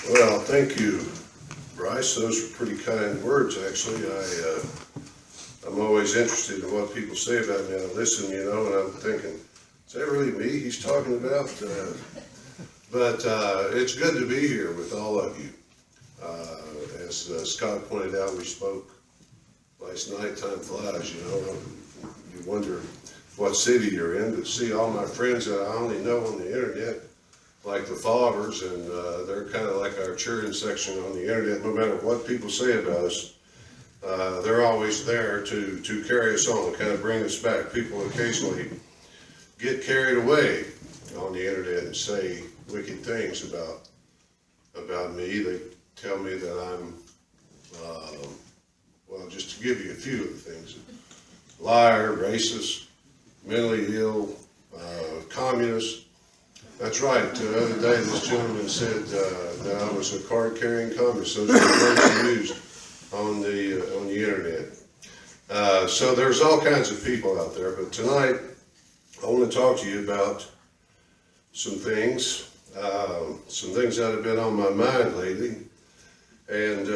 Well, thank you, Bryce. Those were pretty kind words, actually. I'm always interested in what people say about me. I listen, and I'm thinking, is that really me he's talking about? But it's good to be here with all of you. As Scott pointed out, we spoke last night. Time flies, You wonder what city you're in, but see all my friends that I only know on the internet, like the Fobbers, and they're kind of like our cheering section on the internet. No matter what people say about us, they're always there to carry us on, kind of bring us back. People occasionally get carried away on the internet and say wicked things about me. They tell me that I'm, well, just to give you a few of the things: liar, racist, mentally ill, communist. That's right. The other day, this gentleman said that I was a card-carrying communist. Those are the words he used on the internet. So there's all kinds of people out there. But tonight, I want to talk to you about some things that have been on my mind lately. And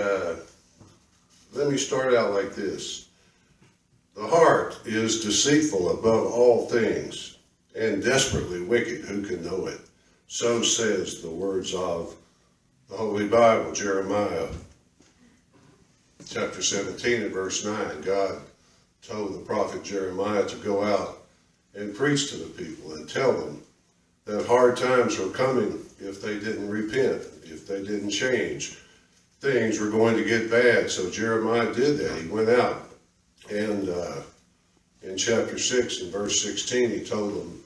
let me start out like this. The heart is deceitful above all things, and desperately wicked. Who can know it? So says the words of the Holy Bible, Jeremiah chapter 17 and verse 9. God told the prophet Jeremiah to go out and preach to the people and tell them that hard times were coming if they didn't repent, if they didn't change. Things were going to get bad. So Jeremiah did that. He went out, and in chapter 6 and verse 16, he told them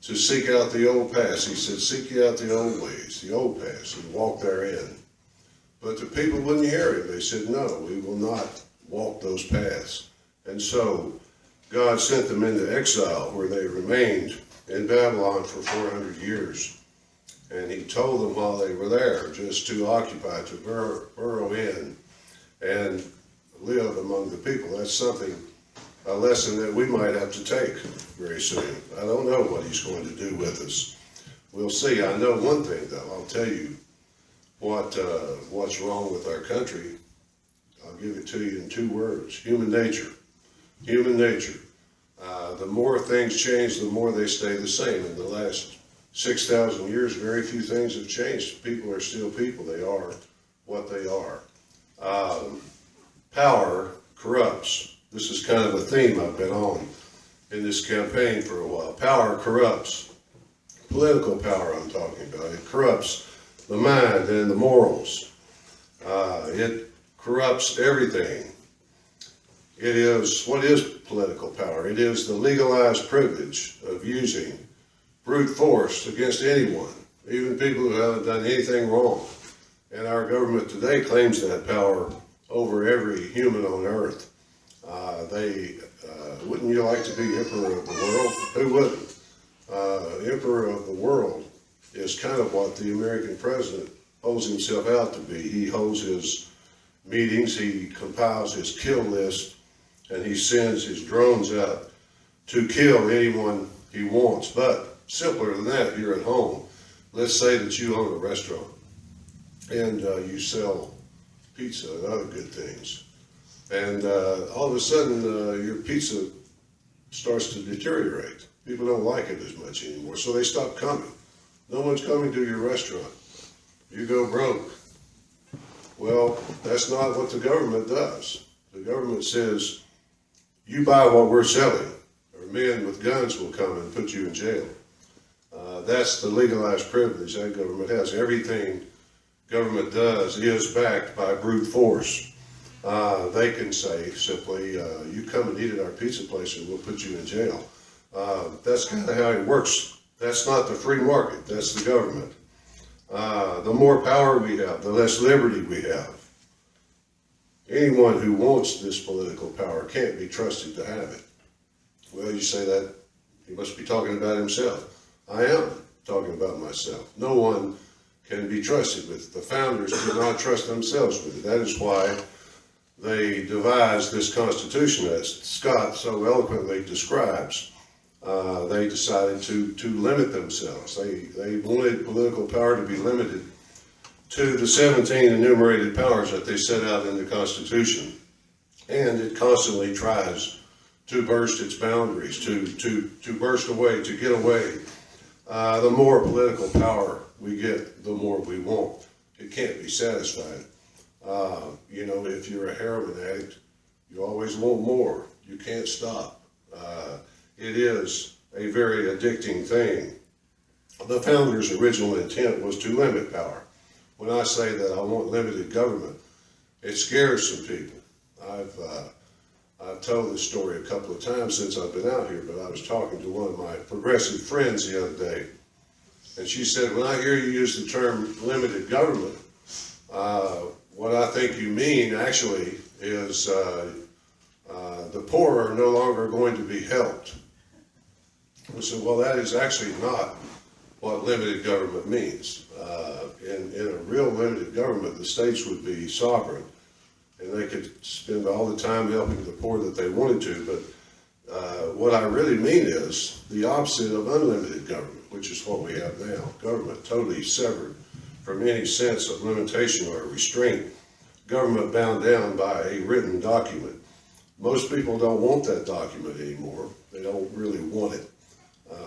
to seek out the old paths. He said, seek ye out the old ways, the old paths, and walk therein. But the people wouldn't hear him. They said, no, we will not walk those paths. And so God sent them into exile, where they remained in Babylon for 400 years. And he told them while they were there just to occupy, to burrow in and live among the people. That's something, a lesson that we might have to take very soon. I don't know what he's going to do with us. We'll see. I know one thing, though. I'll tell you what's wrong with our country. I'll give it to you in 2 words: human nature. Human nature. The more things change, the more they stay the same. In the last 6,000 years, very few things have changed. People are still people. They are what they are. Power corrupts. This is kind of a theme I've been on in this campaign for a while. Power corrupts. Political power I'm talking about. It corrupts the mind and the morals. It corrupts everything. It is, what is political power? It is the legalized privilege of using brute force against anyone, even people who haven't done anything wrong. And our government today claims that power over every human on earth. Wouldn't you like to be emperor of the world? Who wouldn't? Emperor of the world is kind of what the American president holds himself out to be. He holds his meetings, he compiles his kill list, and he sends his drones out to kill anyone he wants. But simpler than that, you're at home. Let's say that you own a restaurant and you sell pizza and other good things. And all of a sudden, your pizza starts to deteriorate. People don't like it as much anymore, so they stop coming. No one's coming to your restaurant. You go broke. Well, that's not what the government does. The government says, you buy what we're selling, or men with guns will come and put you in jail. That's the legalized privilege that government has. Everything government does is backed by brute force. They can say simply, you come and eat at our pizza place and we'll put you in jail. That's kind of how it works. That's not the free market, that's the government. The more power we have, the less liberty we have. Anyone who wants this political power can't be trusted to have it. Well, you say that, he must be talking about himself. I am talking about myself. No one can be trusted with it. The founders did not trust themselves with it. That is why they devised this Constitution, as Scott so eloquently describes. They decided to limit themselves. They wanted political power to be limited to the 17 enumerated powers that they set out in the Constitution. And it constantly tries to burst its boundaries, to burst away, to get away. The more political power we get, the more we want. It can't be satisfied. You know, if you're a heroin addict, you always want more. You can't stop. It is a very addicting thing. The founders' original intent was to limit power. When I say that I want limited government, it scares some people. I've told this story a couple of times since I've been out here, but I was talking to one of my progressive friends the other day, and she said, when I hear you use the term limited government, what I think you mean actually is the poor are no longer going to be helped. I said, well, that is actually not what limited government means. In a real limited government, the states would be sovereign, and they could spend all the time helping the poor that they wanted to, but what I really mean is the opposite of unlimited government, which is what we have now. Government totally severed from any sense of limitation or restraint. Government bound down by a written document. Most people don't want that document anymore. They don't really want it.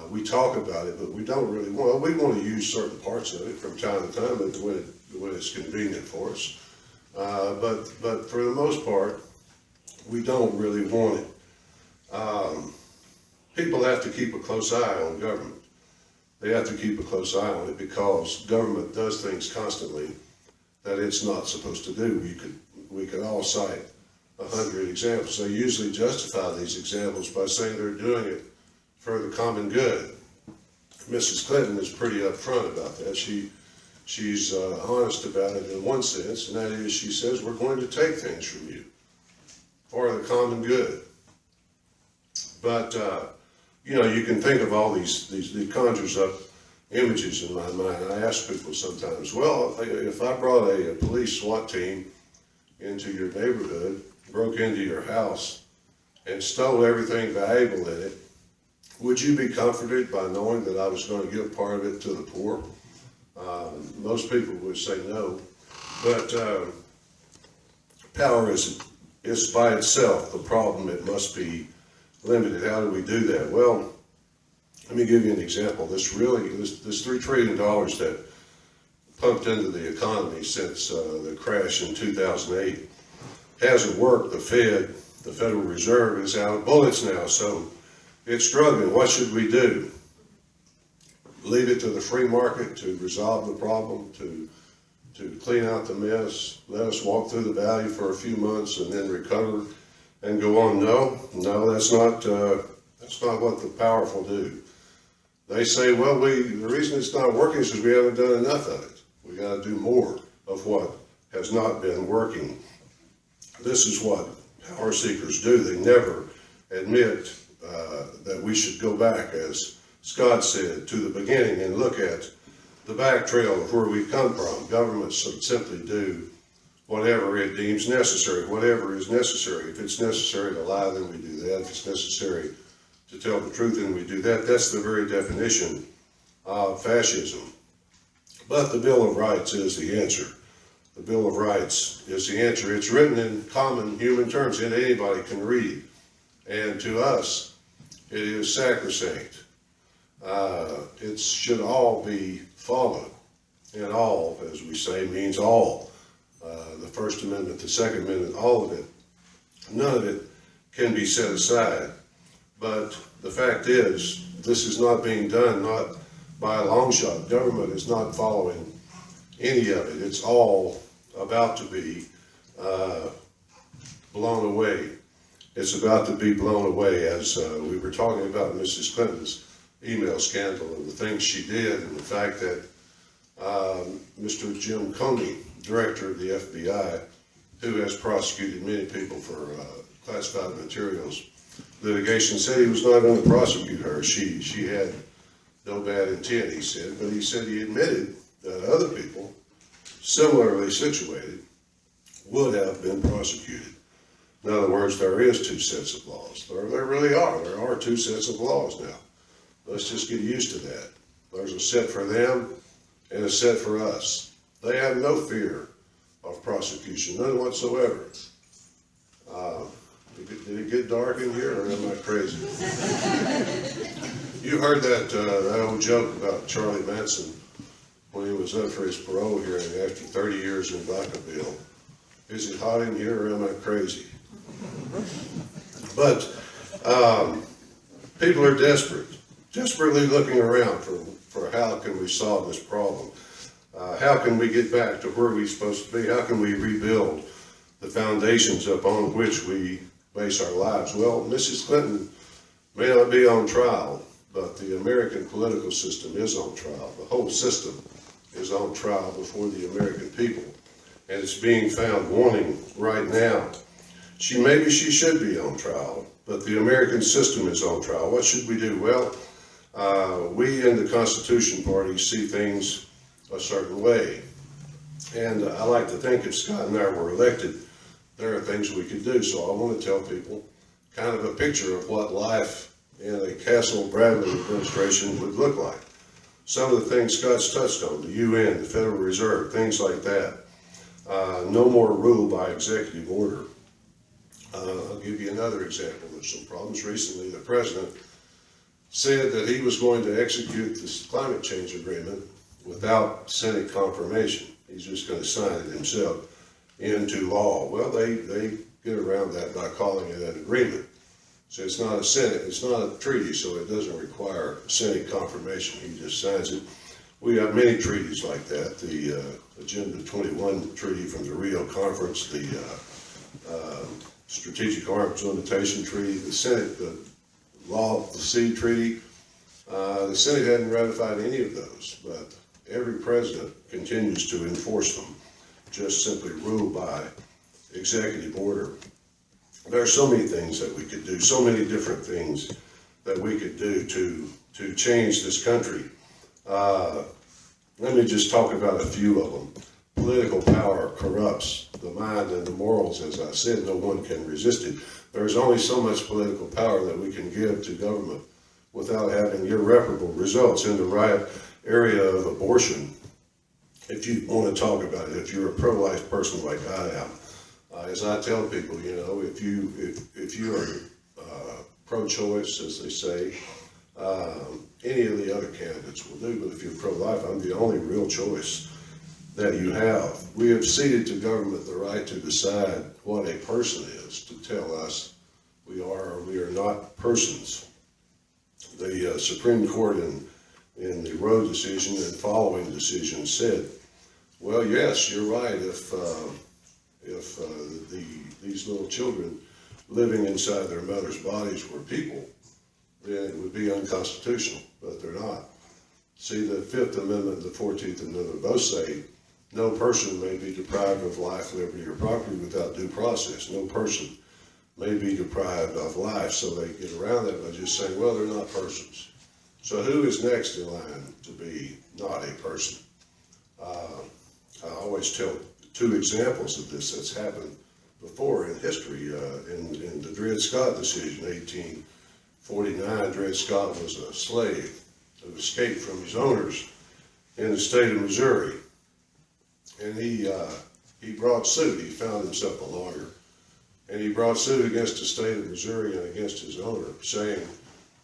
We talk about it, but we don't really want it. We want to use certain parts of it from time to time when it's convenient for us. But for the most part, we don't really want it. People have to keep a close eye on government. They have to keep a close eye on it because government does things constantly that it's not supposed to do. We could all cite 100 examples. They usually justify these examples by saying they're doing it for the common good. Mrs. Clinton is pretty upfront about that. She's honest about it in one sense, and that is she says we're going to take things from you for the common good. But you know, you can think of all these it conjures up images in my mind. I ask people sometimes, well, if I brought a police SWAT team into your neighborhood, broke into your house, and stole everything valuable in it, would you be comforted by knowing that I was going to give part of it to the poor? Most people would say no, but power is by itself the problem. It must be limited. How do we do that? Well, let me give you an example. This $3 trillion that pumped into the economy since the crash in 2008 hasn't worked. The Fed, the Federal Reserve, is out of bullets now, so it's struggling. What should we do? Leave it to the free market to resolve the problem, to clean out the mess, let us walk through the valley for a few months and then recover and go on? No, that's not what the powerful do. They say, well, the reason it's not working is because we haven't done enough of it. We got to do more of what has not been working. This is what power seekers do. They never admit that we should go back, as Scott said, to the beginning and look at the back trail of where we come from. Governments should simply do whatever it deems necessary, whatever is necessary. If it's necessary to lie, then we do that. If it's necessary to tell the truth, then we do that. That's the very definition of fascism. But the Bill of Rights is the answer. The Bill of Rights is the answer. It's written in common human terms, and anybody can read. And to us, it is sacrosanct. It should all be followed. And all, as we say, means all. The First Amendment, the Second Amendment, all of it. None of it can be set aside. But the fact is, this is not being done, not by a long shot. Government is not following any of it. It's all about to be blown away. It's about to be blown away, as we were talking about Mrs. Clinton's email scandal and the things she did, and the fact that Mr. Jim Comey, director of the FBI, who has prosecuted many people for classified materials litigation, said he was not going to prosecute her. She had no bad intent, he said, but he said he admitted that other people similarly situated would have been prosecuted. In other words, there is two sets of laws. There really are. There are two sets of laws now. Let's just get used to that. There's a set for them and a set for us. They have no fear of prosecution, none whatsoever. Did it get dark in here, or am I crazy? You heard that old joke about Charlie Manson when he was up for his parole hearing after 30 years in Vacaville. Is it hot in here, or am I crazy? But people are desperately looking around for how can we solve this problem. How can we get back to where we're supposed to be? How can we rebuild the foundations upon which we base our lives? Well, Mrs. Clinton may not be on trial, but the American political system is on trial. The whole system is on trial before the American people, and it's being found wanting right now. Maybe she should be on trial, but the American system is on trial. What should we do? Well, we in the Constitution Party see things a certain way. And I like to think if Scott and I were elected, there are things we could do. So I want to tell people kind of a picture of what life in a Castle-Bradley administration would look like. Some of the things Scott's touched on, the UN, the Federal Reserve, things like that. No more rule by executive order. I'll give you another example. There's some problems recently. The president said that he was going to execute this climate change agreement without Senate confirmation. He's just going to sign it himself into law. Well, they get around that by calling it an agreement. So it's not a treaty, so it doesn't require Senate confirmation. He just signs it. We have many treaties like that. The Agenda 21 treaty from the Rio Conference, the Strategic Arms Limitation Treaty, the Senate, the Law of the Sea Treaty. The Senate hadn't ratified any of those, but every president continues to enforce them, just simply rule by executive order. There are so many things that we could do, so many different things that we could do to change this country. Let me just talk about a few of them. Political power corrupts the mind and the morals. As I said, no one can resist it. There's only so much political power that we can give to government without having irreparable results. In the right area of abortion, if you want to talk about it, if you're a pro-life person like I am, as I tell people, you know, if you are pro-choice, as they say, any of the other candidates will do, but if you're pro-life, I'm the only real choice that you have. We have ceded to government the right to decide what a person is, to tell us we are or we are not persons. The Supreme Court in the Roe decision and following decision said, well, yes, you're right, if these little children living inside their mother's bodies were people, then it would be unconstitutional, but they're not. See, the Fifth Amendment and the 14th Amendment both say no person may be deprived of life, liberty, or property without due process. No person may be deprived of life, so they get around that by just saying, well, they're not persons. So who is next in line to be not a person? I always tell two examples of this that's happened before in history. In the Dred Scott decision, 1849, Dred Scott was a slave who escaped from his owners in the state of Missouri. And he brought suit. He found himself a lawyer. And he brought suit against the state of Missouri and against his owner, saying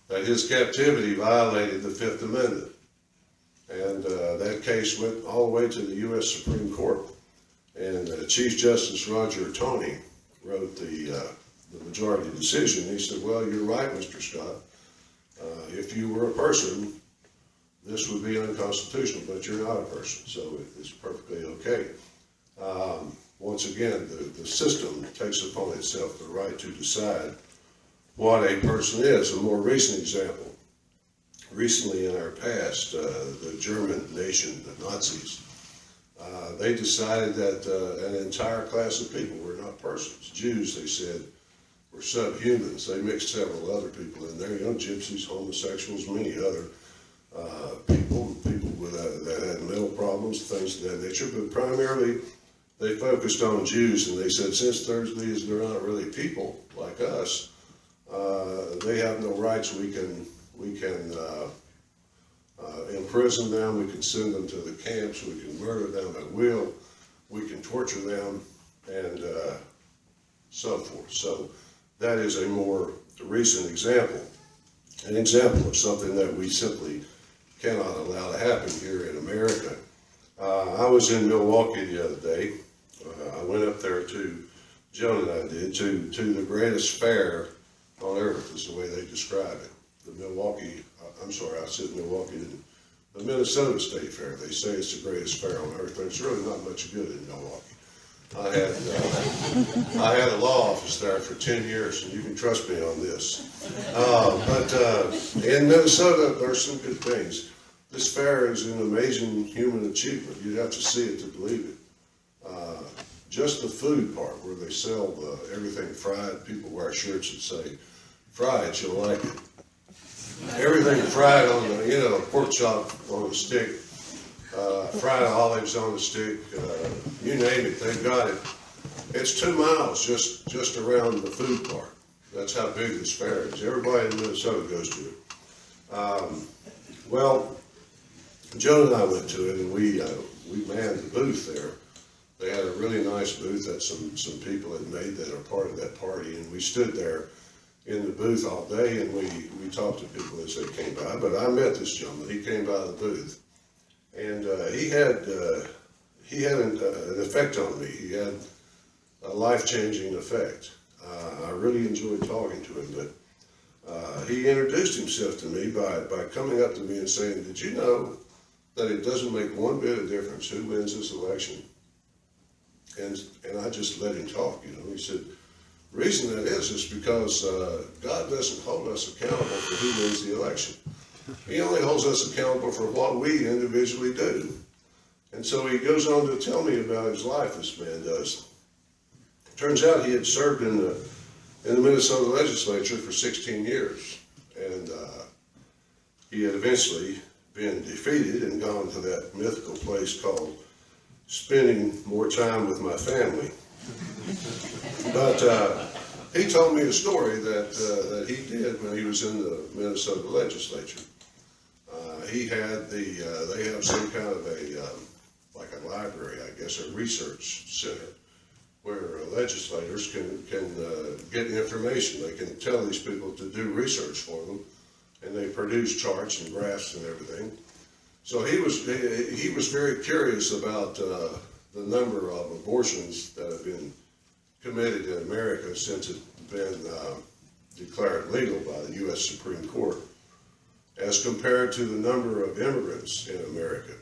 that his captivity violated the Fifth Amendment. And that case went all the way to the U.S. Supreme Court. And Chief Justice Roger Taney wrote the majority decision. He said, well, you're right, Mr. Scott. If you were a person, this would be unconstitutional, but you're not a person, so it's perfectly okay. Once again, the system takes upon itself the right to decide what a person is. A more recent example, recently in our past, the German nation, the Nazis, they decided that an entire class of people were not persons. Jews, they said, were subhumans. They mixed several other people in there, you know, gypsies, homosexuals, many other people that had mental problems, things of that nature, but primarily they focused on Jews, and they said since they're not really people like us, they have no rights. We can imprison them, we can send them to the camps, we can murder them at will, we can torture them, and so forth. So that is a more recent example, an example of something that we simply cannot allow to happen here in America. I was in Milwaukee the other day. I went up there Joan and I did, to the greatest fair on earth, is the way they describe it. The Milwaukee, I'm sorry, I said Milwaukee, the Minnesota State Fair. They say it's the greatest fair on earth, but it's really not much good in Milwaukee. I had a law office there for 10 years, and you can trust me on this. But in Minnesota, there's some good things. This fair is an amazing human achievement. You'd have to see it to believe it. Just the food part, where they sell everything fried. People wear shirts that say, fried, you'll like it. Everything fried on the, pork chop on a stick, fried olives on a stick, you name it, they've got it. It's 2 miles just around the food part. That's how big this fair is. Everybody in Minnesota goes to it. Well, Joan and I went to it, and we manned the booth there. They had a really nice booth that some people had made that are part of that party, and we stood there in the booth all day, and we talked to people as they came by. But I met this gentleman. He came by the booth, and he had an effect on me. He had a life-changing effect. I really enjoyed talking to him, but he introduced himself to me by coming up to me and saying, "Did you know that it doesn't make one bit of difference who wins this election?" And I just let him talk, He said, the reason that is because God doesn't hold us accountable for who wins the election. He only holds us accountable for what we individually do. And so he goes on to tell me about his life, this man does. Turns out he had served in the Minnesota legislature for 16 years. And he had eventually been defeated and gone to that mythical place called spending more time with my family. But he told me a story that he did when he was in the Minnesota legislature. They have some kind of like a library, I guess, a research center, where legislators can get information. They can tell these people to do research for them, and they produce charts and graphs and everything. So he was very curious about the number of abortions that have been committed in America since it's been declared legal by the U.S. Supreme Court, as compared to the number of immigrants in America.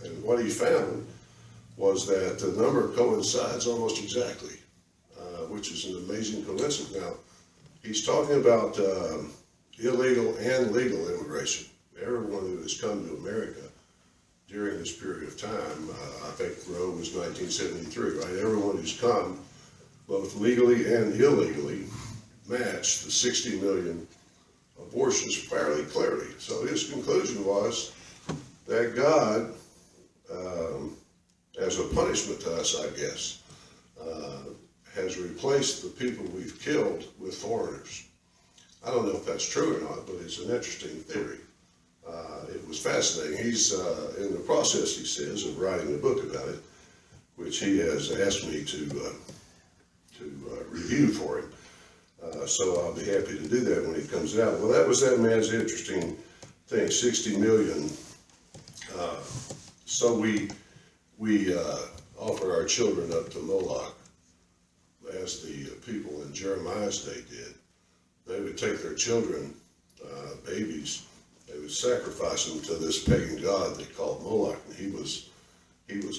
And what he found was that the number coincides almost exactly, which is an amazing coincidence. Now, he's talking about illegal and legal immigration. Everyone who has come to America during this period of time, I think Roe was 1973, right? Everyone who's come, both legally and illegally, matched the 60 million abortions fairly clearly. So his conclusion was that God, as a punishment to us, I guess, has replaced the people we've killed with foreigners. I don't know if that's true or not, but it's an interesting theory. It was fascinating. He's in the process, he says, of writing a book about it, which he has asked me to review for him. So I'll be happy to do that when it comes out. Well, that was that man's interesting thing, 60 million. So we offer our children up to Moloch, as the people in Jeremiah's day did. They would take their children, babies, they would sacrifice them to this pagan god they called Moloch. And he was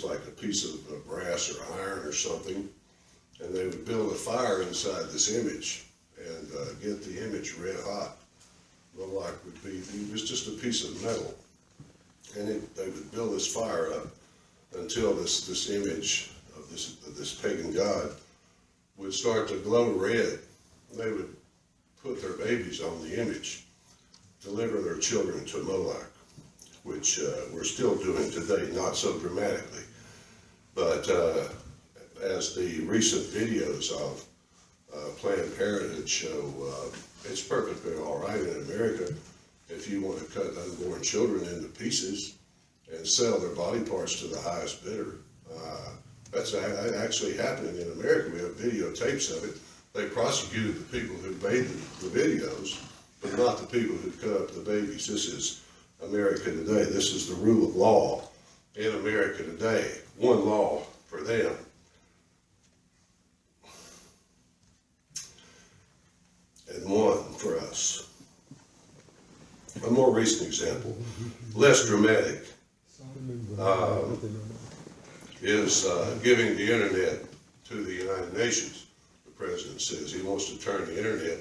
like a piece of brass or iron or something, and they would build a fire inside this image and get the image red hot. Moloch he was just a piece of metal, and they would build this fire up until this image of this pagan god would start to glow red. They would put their babies on the image, deliver their children to Moloch, which we're still doing today, not so dramatically. But as the recent videos of Planned Parenthood show, it's perfectly all right in America. if you want to cut unborn children into pieces and sell their body parts to the highest bidder. That's actually happening in America. We have videotapes of it. They prosecuted the people who made the videos, but not the people who cut up the babies. This is America today. This is the rule of law in America today. One law for them. And one for us. A more recent example, less dramatic, is giving the internet to the United Nations. The president says he wants to turn the internet,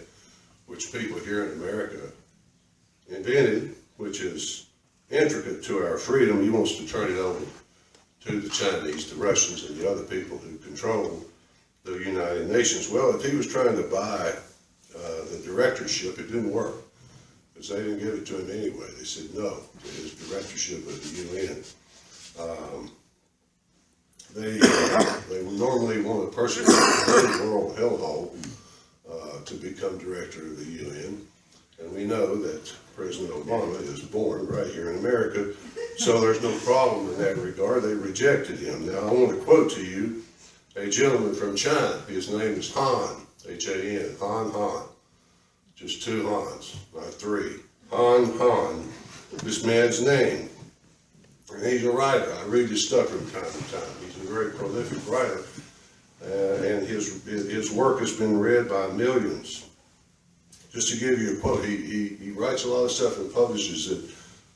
which people here in America invented, which is intricate to our freedom, he wants to turn it over to the Chinese, the Russians, and the other people who control the United Nations. Well, if he was trying to buy the directorship, it didn't work, because they didn't give it to him anyway. They said no to his directorship of the UN. They normally want a person in the moral hellhole to become director of the UN. And we know that President Obama is born right here in America, so there's no problem in that regard. They rejected him. Now, I want to quote to you a gentleman from China. His name is Han, H-A-N, Han. Just two Hans, not three. Han, this man's name. And he's a writer. I read his stuff from time to time. He's a very prolific writer, and his work has been read by millions. Just to give you a quote, he writes a lot of stuff and publishes it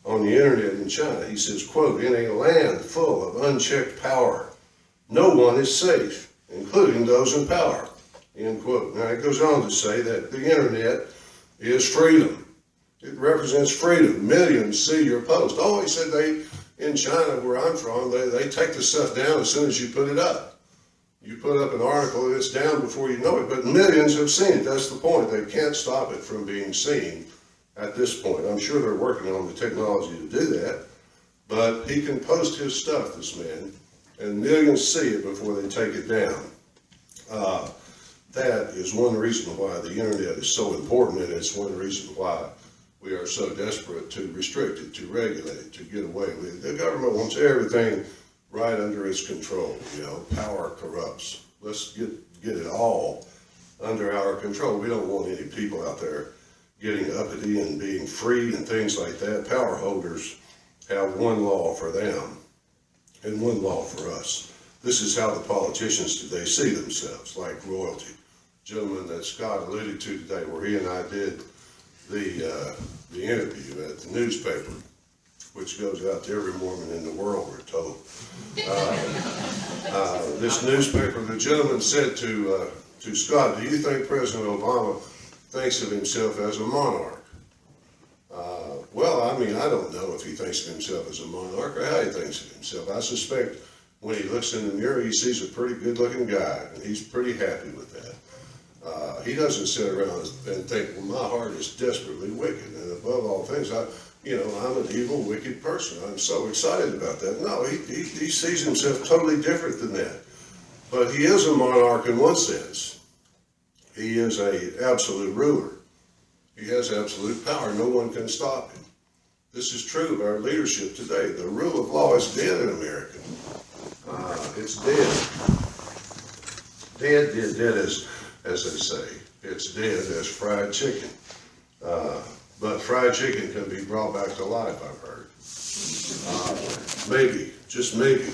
on the internet in China. He says, quote, "In a land full of unchecked power, no one is safe, including those in power," end quote. Now, it goes on to say that the internet is freedom. It represents freedom. Millions see your post. Oh, he said in China, where I'm from, they take the stuff down as soon as you put it up. You put up an article and it's down before you know it, but millions have seen it. That's the point. They can't stop it from being seen at this point. I'm sure they're working on the technology to do that, but he can post his stuff, this man, and millions see it before they take it down. That is one reason why the internet is so important, and it's one reason why we are so desperate to restrict it, to regulate it, to get away with it. The government wants everything right under its control. You know, power corrupts. Let's get it all under our control. We don't want any people out there getting uppity and being free and things like that. Power holders have one law for them and one law for us. This is how the politicians today see themselves, like royalty. Gentleman that Scott alluded to today, where he and I did the interview at the newspaper, which goes out to every Mormon in the world, we're told. This newspaper, the gentleman said to Scott, "Do you think President Obama thinks of himself as a monarch?" Well, I mean, I don't know if he thinks of himself as a monarch or how he thinks of himself. I suspect when he looks in the mirror, he sees a pretty good-looking guy, and he's pretty happy with that. He doesn't sit around and think, well, my heart is desperately wicked, and above all things, I'm an evil, wicked person. I'm so excited about that. No, he sees himself totally different than that. But he is a monarch in one sense. He is an absolute ruler. He has absolute power. No one can stop him. This is true of our leadership today. The rule of law is dead in America. It's dead. Dead as they say. It's dead as fried chicken. But fried chicken can be brought back to life, I've heard. Maybe, just maybe,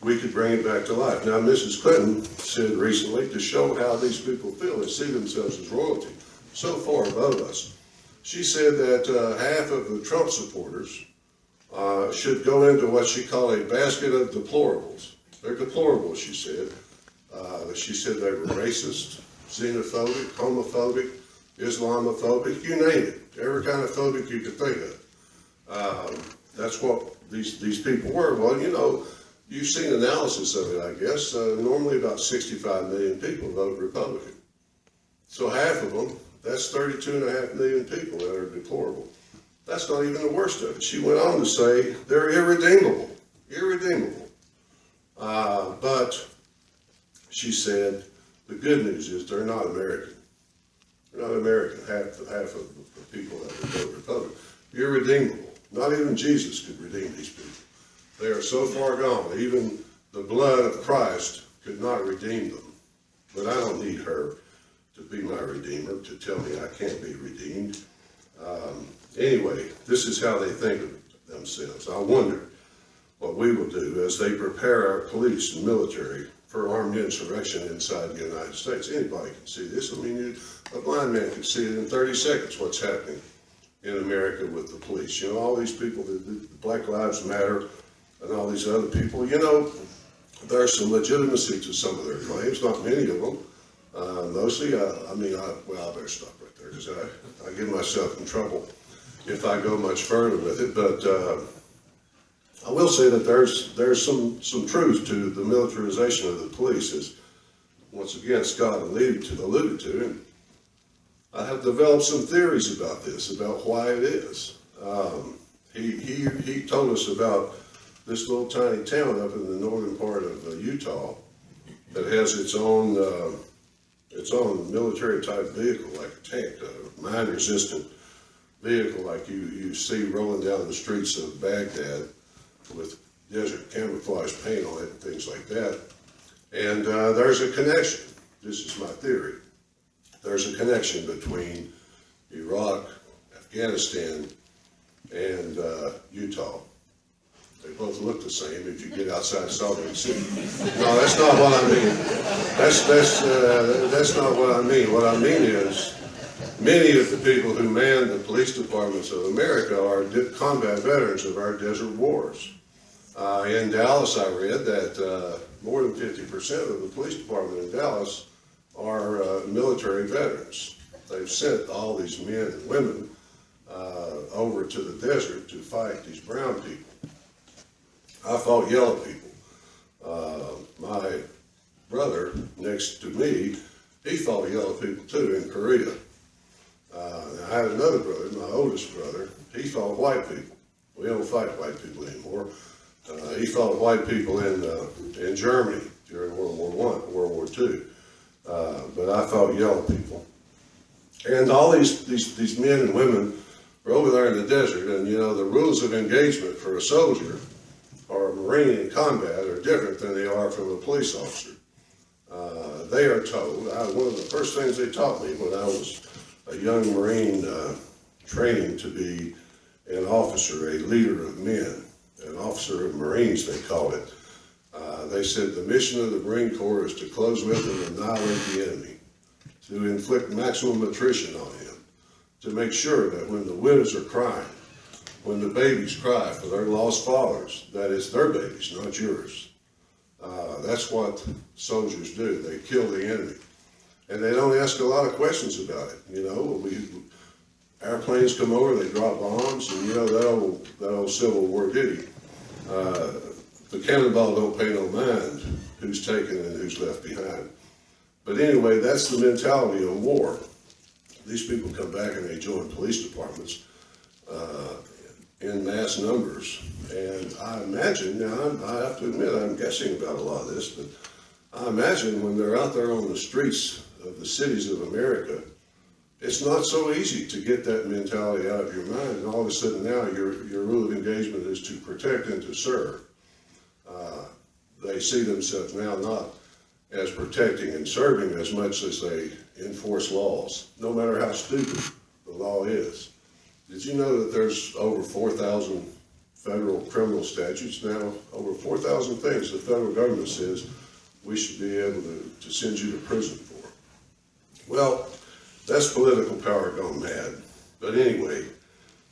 we could bring it back to life. Now, Mrs. Clinton said recently, to show how these people feel and see themselves as royalty, so far above us, she said that half of the Trump supporters should go into what she called a basket of deplorables. They're deplorable, she said. She said they were racist, xenophobic, homophobic, Islamophobic, you name it. Every kind of phobic you could think of. That's what these people were. Well, you've seen analysis of it, I guess. Normally about 65 million people vote Republican. So half of them, that's 32.5 million people that are deplorable. That's not even the worst of it. She went on to say they're irredeemable. But she said the good news is they're not American. They're not American, half of the people that would vote Republican. irredeemable. Not even Jesus could redeem these people. They are so far gone. Even the blood of Christ could not redeem them. But I don't need her to be my redeemer, to tell me I can't be redeemed. Anyway, this is how they think of themselves. I wonder what we will do as they prepare our police and military for armed insurrection inside the United States. Anybody can see this. I mean, a blind man can see it in 30 seconds what's happening in America with the police. You know, all these people, the Black Lives Matter and all these other people, you know, there's some legitimacy to some of their claims, not many of them. Mostly, well, I better stop right there because I get myself in trouble if I go much further with it. But I will say that there's some truth to the militarization of the police, as once again Scott alluded to, and I have developed some theories about this, about why it is. He told us about this little tiny town up in the northern part of Utah that has its own military type vehicle, like a tank, a mine resistant vehicle like you see rolling down the streets of Baghdad with desert camouflage paint on it and things like that. And there's a connection. This is my theory. There's a connection between Iraq, Afghanistan, and Utah. They both look the same if you get outside Salt Lake City. No, that's not what I mean. That's not what I mean. What I mean is many of the people who man the police departments of America are combat veterans of our desert wars. In Dallas, I read that more than 50% of the police department in Dallas are military veterans. They've sent all these men and women over to the desert to fight these brown people. I fought yellow people. My brother next to me, he fought yellow people too in Korea. I had another brother, my oldest brother, he fought white people. We don't fight white people anymore. He fought white people in Germany during World War I, World War II. But I fought yellow people. And all these men and women were over there in the desert, and you know, the rules of engagement for a soldier or a Marine in combat are different than they are from a police officer. They are told, one of the first things they taught me when I was a young Marine training to be an officer, a leader of men, an officer of Marines they called it. They said the mission of the Marine Corps is to close with and annihilate the enemy, to inflict maximum attrition on him, to make sure that when the widows are crying, when the babies cry for their lost fathers, that it's their babies, not yours. That's what soldiers do. They kill the enemy. And they don't ask a lot of questions about it. You know, airplanes come over, they drop bombs, and you know that old Civil War ditty. The cannonball don't pay no mind who's taken and who's left behind. But anyway, that's the mentality of war. These people come back and they join police departments in mass numbers. And I imagine, now I have to admit I'm guessing about a lot of this, but I imagine when they're out there on the streets of the cities of America, it's not so easy to get that mentality out of your mind. And all of a sudden now your rule of engagement is to protect and to serve. They see themselves now not as protecting and serving as much as they enforce laws, no matter how stupid the law is. Did you know that there's over 4,000 federal criminal statutes now? Over 4,000 things the federal government says we should be able to send you to prison for. Well, that's political power gone mad. But anyway,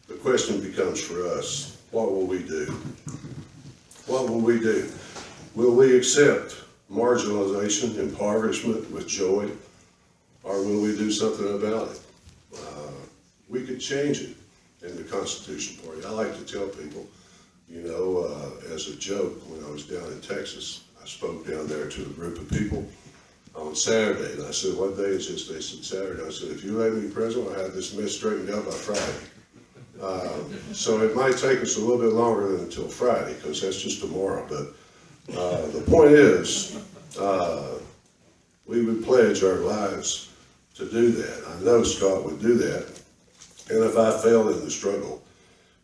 the question becomes for us, what will we do? What will we do? Will we accept marginalization, impoverishment with joy, or will we do something about it? We could change it in the Constitution Party. I like to tell people, you know, as a joke, when I was down in Texas, I spoke down there to a group of people on Saturday, and I said, what day is this? They said Saturday. I said, if you let me president, I'll have this mess straightened out by Friday. So it might take us a little bit longer than until Friday, because that's just tomorrow. But the point is, we would pledge our lives to do that. I know Scott would do that. And if I fail in the struggle,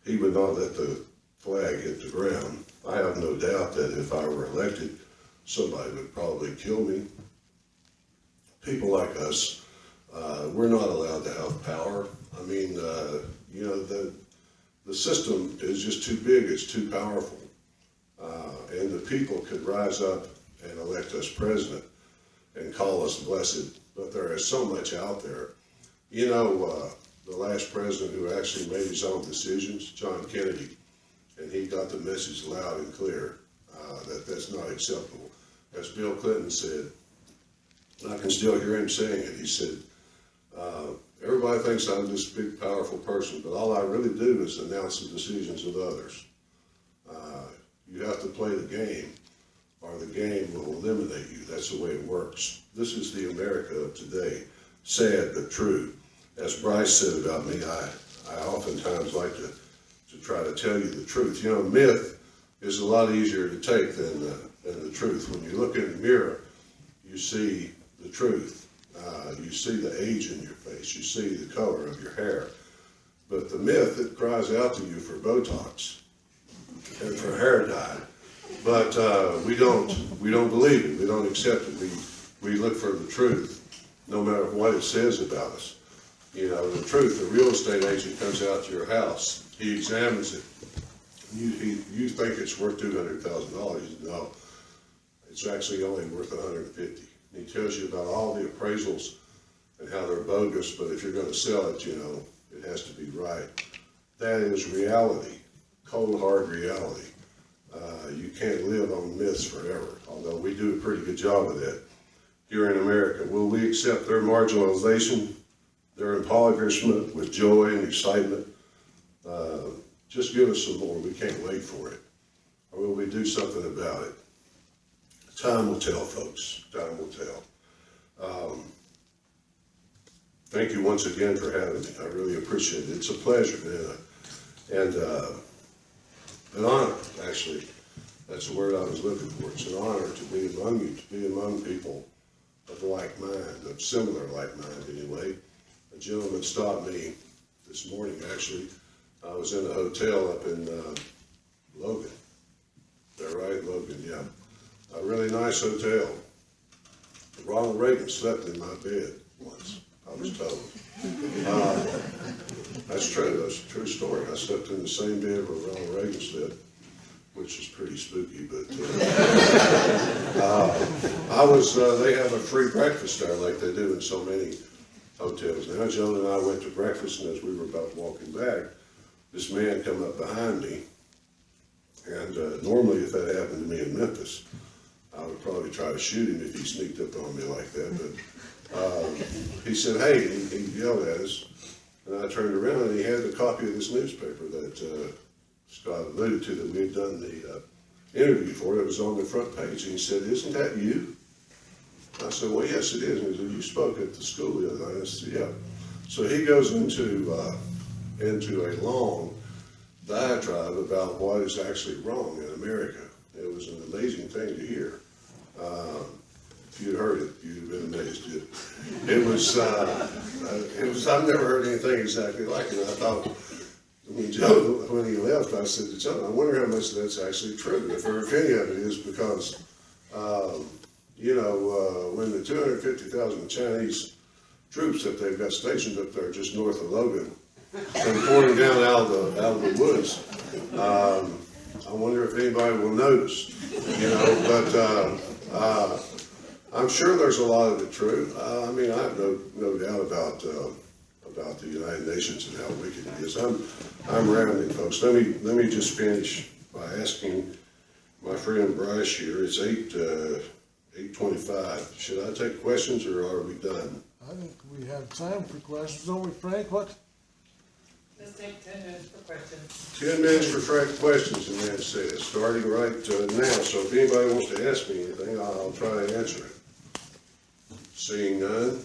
he would not let the flag hit the ground. I have no doubt that if I were elected, somebody would probably kill me. People like us, we're not allowed to have power. I mean, you know, the system is just too big, it's too powerful. And the people could rise up and elect us president and call us blessed, but there is so much out there. You know, the last president who actually made his own decisions, John Kennedy, and he got the message loud and clear that that's not acceptable. As Bill Clinton said, I can still hear him saying it, he said, everybody thinks I'm this big, powerful person, but all I really do is announce the decisions of others. You have to play the game, or the game will eliminate you. That's the way it works. This is the America of today, sad but true. As Bryce said about me, I oftentimes like to try to tell you the truth. You know, myth is a lot easier to take than the truth. When you look in the mirror, you see the truth. You see the age in your face. You see the color of your hair. But the myth, it cries out to you for Botox and for hair dye. But we don't believe it. We don't accept it. We look for the truth, no matter what it says about us. You know, the truth, the real estate agent comes out to your house. He examines it. You think it's worth $200,000. No, it's actually only worth $150,000. He tells you about all the appraisals and how they're bogus, but if you're going to sell it, you know, it has to be right. That is reality, cold hard reality. You can't live on myths forever, although we do a pretty good job of that here in America. Will we accept their marginalization, their impoverishment with joy and excitement? Just give us some more. We can't wait for it. Or will we do something about it? Time will tell, folks. Time will tell. Thank you once again for having me. I really appreciate it. It's a pleasure, man. And an honor, actually. That's the word I was looking for. It's an honor to be among you, to be among people of like mind, of similar like mind anyway. A gentleman stopped me this morning, actually. I was in a hotel up in Logan. Is that right? Logan, yeah. A really nice hotel. Ronald Reagan slept in my bed once, I was told. That's true, that's a true story. I slept in the same bed where Ronald Reagan slept, which is pretty spooky, but they have a free breakfast there like they do in so many hotels. Now, Joan and I went to breakfast, and as we were about walking back, this man come up behind me, and normally if that happened to me in Memphis, I would probably try to shoot him if he sneaked up on me like that, but he said, hey, he yelled at us, and I turned around and he had a copy of this newspaper that Scott alluded to that we had done the interview for. It was on the front page, and he said, isn't that you? I said, well, yes, it is. And he said, you spoke at the school the other night. I said, yeah. So he goes into a long diatribe about what is actually wrong in America. It was an amazing thing to hear. If you'd heard it, you'd have been amazed. It was, I've never heard anything exactly like it. I thought, when he left, I said to Joe, I wonder how much of that's actually true, if any of it is, because, when the 250,000 Chinese troops that they've got stationed up there just north of Logan come pouring down out of the woods, I wonder if anybody will notice, but I'm sure there's a lot of it true. I have no doubt about the United Nations and how wicked it is. I'm rounding, folks. Let me just finish by asking my friend Bryce here. It's 8:25. Should I take questions or are we done? I think we have time for questions, don't we, Frank? What? Let's take 10 minutes for questions. 10 minutes for Frank questions, the man says, starting right now. So if anybody wants to ask me anything, I'll try to answer it. Seeing none?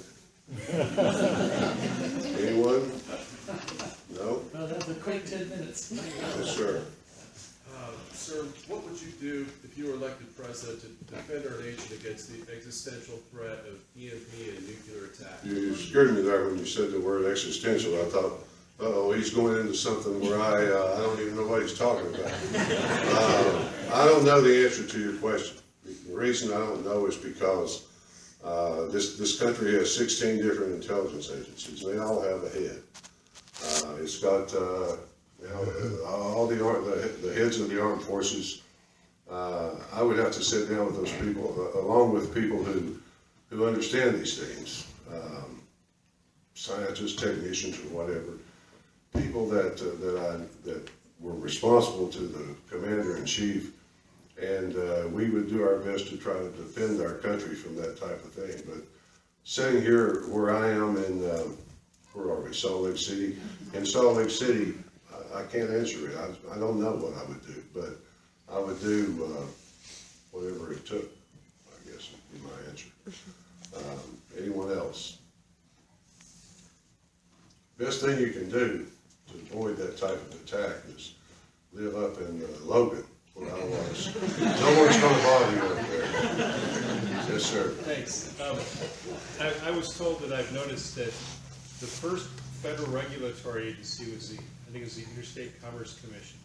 Anyone? No? No, that's a quick 10 minutes. Yes, sir. Sir, what would you do if you were elected president to defend our nation against the existential threat of EMP and nuclear attack? You scared me there when you said the word existential. I thought Uh-oh, he's going into something where I don't even know what he's talking about. I don't know the answer to your question. The reason I don't know is because this country has 16 different intelligence agencies, and they all have a head. It's got all the heads of the armed forces. I would have to sit down with those people, along with people who understand these things, scientists, technicians, or whatever, people that were responsible to the commander-in-chief, and we would do our best to try to defend our country from that type of thing. But sitting here where I am in, where are we, Salt Lake City? In Salt Lake City, I can't answer it. I don't know what I would do, but I would do whatever it took, I guess would be my answer. Anyone else? Best thing you can do to avoid that type of attack is live up in Logan, where I was. No one's gonna bother you up there. Yes, sir. Thanks. I was told that I've noticed that the first federal regulatory agency was I think it was the Interstate Commerce Commission.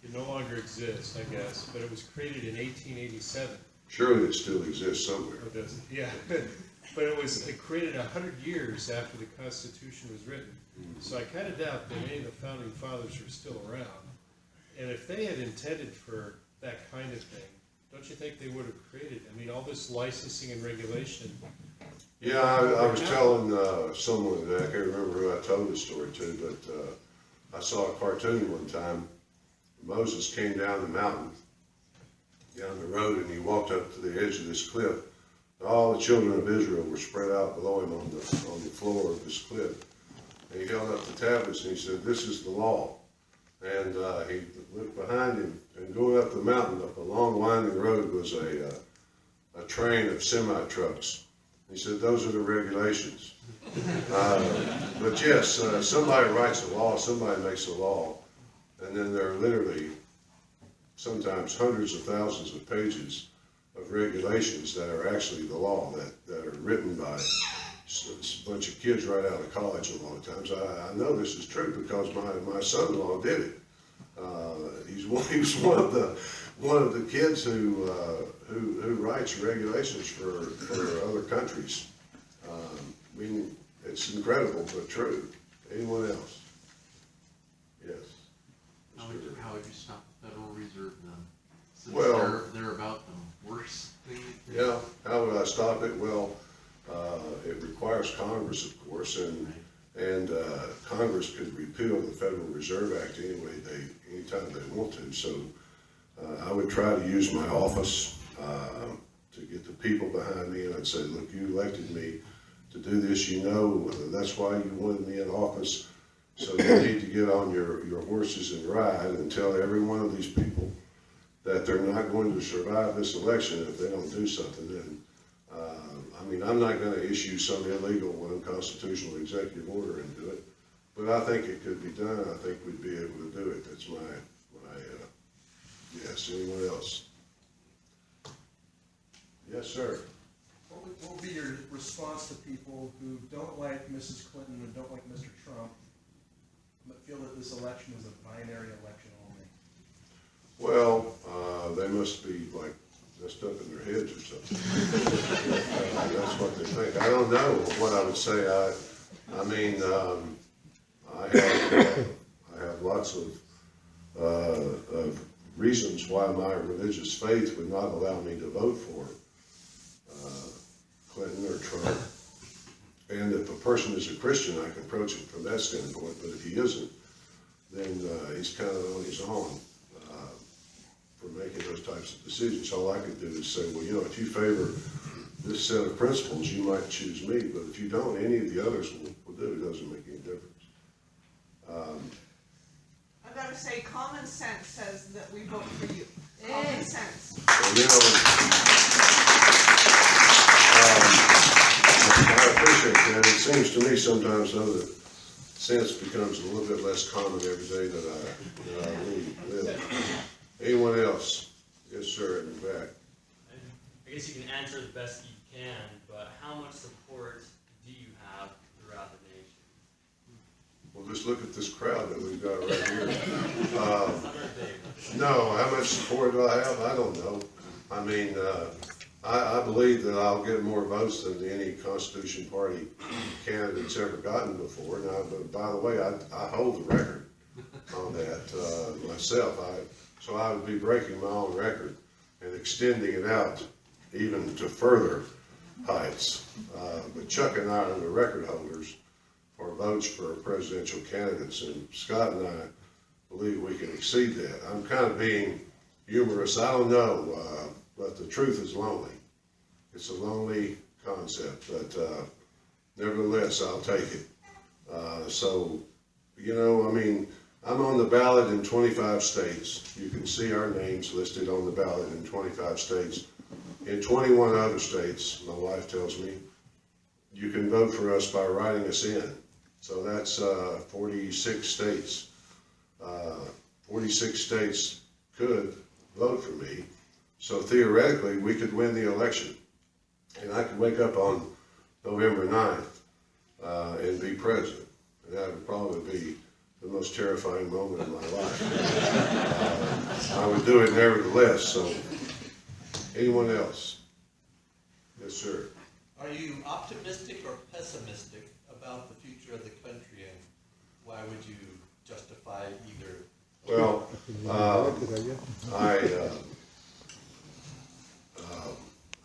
It no longer exists, I guess, but it was created in 1887. Surely it still exists somewhere. Oh, does it? Yeah. But it created 100 years after the Constitution was written. So I kind of doubt that any of the founding fathers are still around. And if they had intended for that kind of thing, don't you think they would have created? I mean, all this licensing and regulation. Yeah, I was telling someone, and I can't remember who I told this story to, but I saw a cartoon one time. Moses came down the mountain, down the road, and he walked up to the edge of this cliff. All the children of Israel were spread out below him on the floor of this cliff. And he held up the tablets and he said, "This is the law." And he looked behind him, and going up the mountain, up a long winding road, was a train of semi-trucks. He said, "Those are the regulations." But yes, somebody writes a law, somebody makes a law, and then there are literally sometimes hundreds of thousands of pages of regulations that are actually the law, that are written by a bunch of kids right out of college a lot of times. I know this is true because my son-in-law did it. He was one of the kids who writes regulations for other countries. I mean, it's incredible but true. Anyone else? Yes. How would you stop the Federal Reserve then? Since Well- they're about the worst thing. Yeah, how would I stop it? Well, it requires Congress, of course, and Congress could repeal the Federal Reserve Act anytime they want to. So I would try to use my office to get the people behind me, and I'd say, "Look, you elected me to do this. You know that's why you wanted me in office. So you need to get on your horses and ride and tell every one of these people that they're not going to survive this election if they don't do something." And I mean, I'm not going to issue some illegal, unconstitutional executive order and do it, but I think it could be done. I think we'd be able to do it. That's my yes. Anyone else? Yes, sir. What would be your response to people who don't like Mrs. Clinton and don't like Mr. Trump, but feel that this election is a binary election only? Well, they must be like messed up in their heads or something. That's what they think. I don't know what I would say. I mean, I have lots of reasons why my religious faith would not allow me to vote for Clinton or Trump. And if a person is a Christian, I can approach him from that standpoint. But if he isn't, then he's kind of on his own for making those types of decisions. All I could do is say, well, if you favor this set of principles, you might choose me. But if you don't, any of the others will do. It doesn't make any difference. I've got to say, common sense says that we vote for you. Common sense. I appreciate that. It seems to me sometimes, though, that sense becomes a little bit less common every day that I live. Anyone else? Yes, sir, in the back. I guess you can answer the best you can, but how much support do you have throughout the nation? Well, just look at this crowd that we've got right here. No, how much support do I have? I don't know. I mean, I believe that I'll get more votes than any Constitution Party candidate's ever gotten before. Now, but by the way, I hold the record on that myself. So I would be breaking my own record and extending it out even to further heights. But Chuck and I are the record holders for votes for presidential candidates, and Scott and I believe we can exceed that. I'm kind of being humorous. I don't know, but the truth is lonely. It's a lonely concept, but nevertheless, I'll take it. So, you know, I mean, I'm on the ballot in 25 states. You can see our names listed on the ballot in 25 states. In 21 other states, my wife tells me, you can vote for us by writing us in. So that's 46 states. 46 states could vote for me. So theoretically, we could win the election. And I could wake up on November 9th and be president. And that would probably be the most terrifying moment of my life. I would do it nevertheless. So, anyone else? Yes, sir. Are you optimistic or pessimistic about the future of the country, and why would you justify either? Well,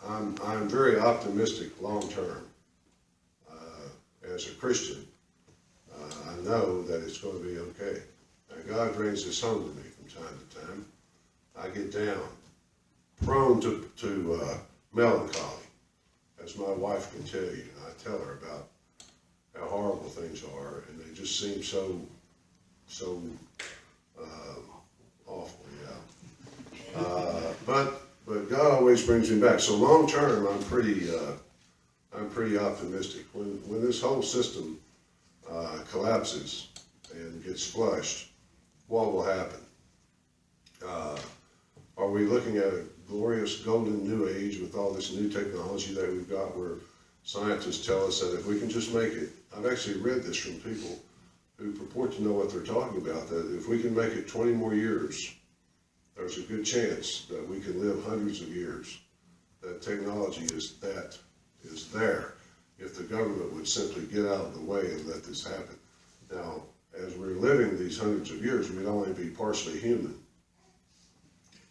I'm very optimistic long term. As a Christian, I know that it's going to be okay. And God brings this home to me from time to time. I get down, prone to melancholy, as my wife can tell you. And I tell her about how horrible things are, and they just seem so awful, yeah. But God always brings me back. So long term, I'm pretty optimistic. When this whole system collapses and gets flushed, what will happen? Are we looking at a glorious golden new age with all this new technology that we've got, where scientists tell us that if we can just make it, I've actually read this from people who purport to know what they're talking about, that if we can make it 20 more years, there's a good chance that we can live hundreds of years. That technology is there if the government would simply get out of the way and let this happen. Now, as we're living these hundreds of years, we'd only be partially human.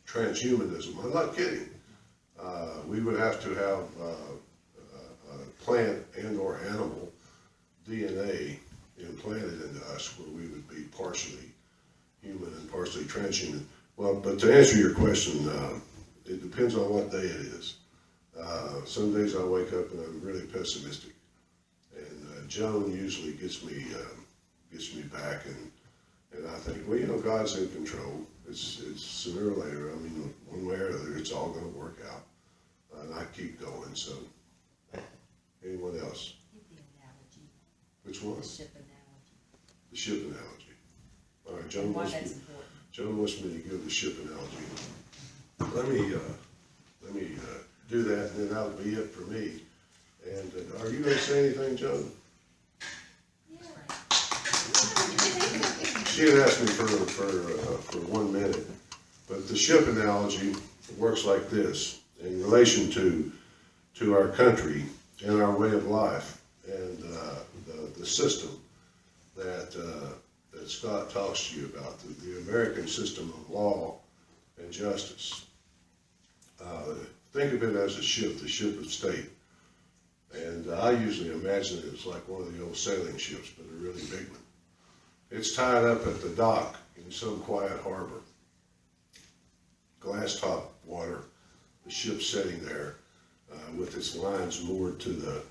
Transhumanism, I'm not kidding. We would have to have plant and or animal DNA implanted into us, where we would be partially human and partially transhuman. Well, but to answer your question, it depends on what day it is. Some days I wake up and I'm really pessimistic, and Joan usually gets me back, and I think, well, you know, God's in control. It's sooner or later. I mean, one way or another, it's all going to work out, and I keep going. So, anyone else? The analogy. Which one? The ship analogy. The ship analogy. All right, Joan Why wants that's me. important. Joan wants me to give the ship analogy. Let me do that, and then that'll be it for me. And are you going to say anything, Joan? She had asked me for 1 minute, but the ship analogy works like this in relation to our country and our way of life, and the system that Scott talks to you about, the American system of law and justice. Think of it as a ship, the ship of state. And I usually imagine it as like one of the old sailing ships, but a really big one. It's tied up at the dock in some quiet harbor. Glass top water, the ship's sitting there with its lines moored to the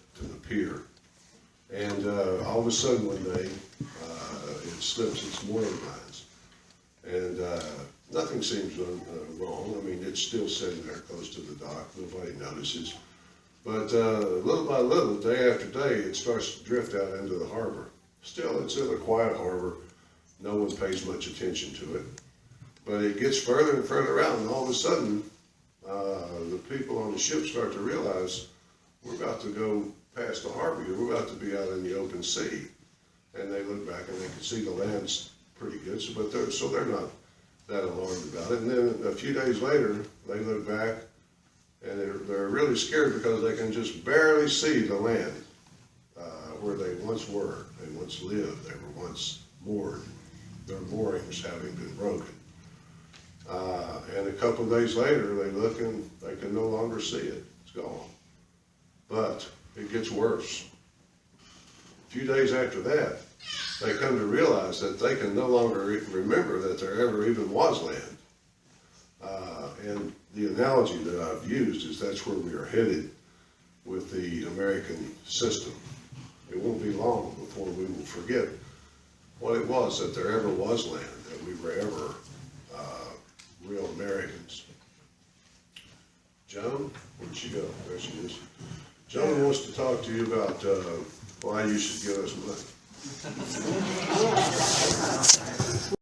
pier. And all of a sudden one day, it slips its mooring lines. And nothing seems wrong. I mean, it's still sitting there close to the dock. Nobody notices. But little by little, day after day, it starts to drift out into the harbor. Still, it's in a quiet harbor. No one pays much attention to it. But it gets further and further out, and all of a sudden, the people on the ship start to realize we're about to go past the harbor here. We're about to be out in the open sea. and they look back and they can see the land's pretty good, so they're not that alarmed about it. And then a few days later, they look back and they're really scared because they can just barely see the land where they once were. They once lived. They were once moored. Their moorings having been broken. And a couple of days later, they look and they can no longer see it. It's gone. But it gets worse. A few days after that, they come to realize that they can no longer remember that there ever even was land. And the analogy that I've used is that's where we are headed with the American system. It won't be long before we will forget what it was that there ever was land, that we were ever real Americans. Joan, where'd she go? There she is. Joan wants to talk to you about why you should give us money.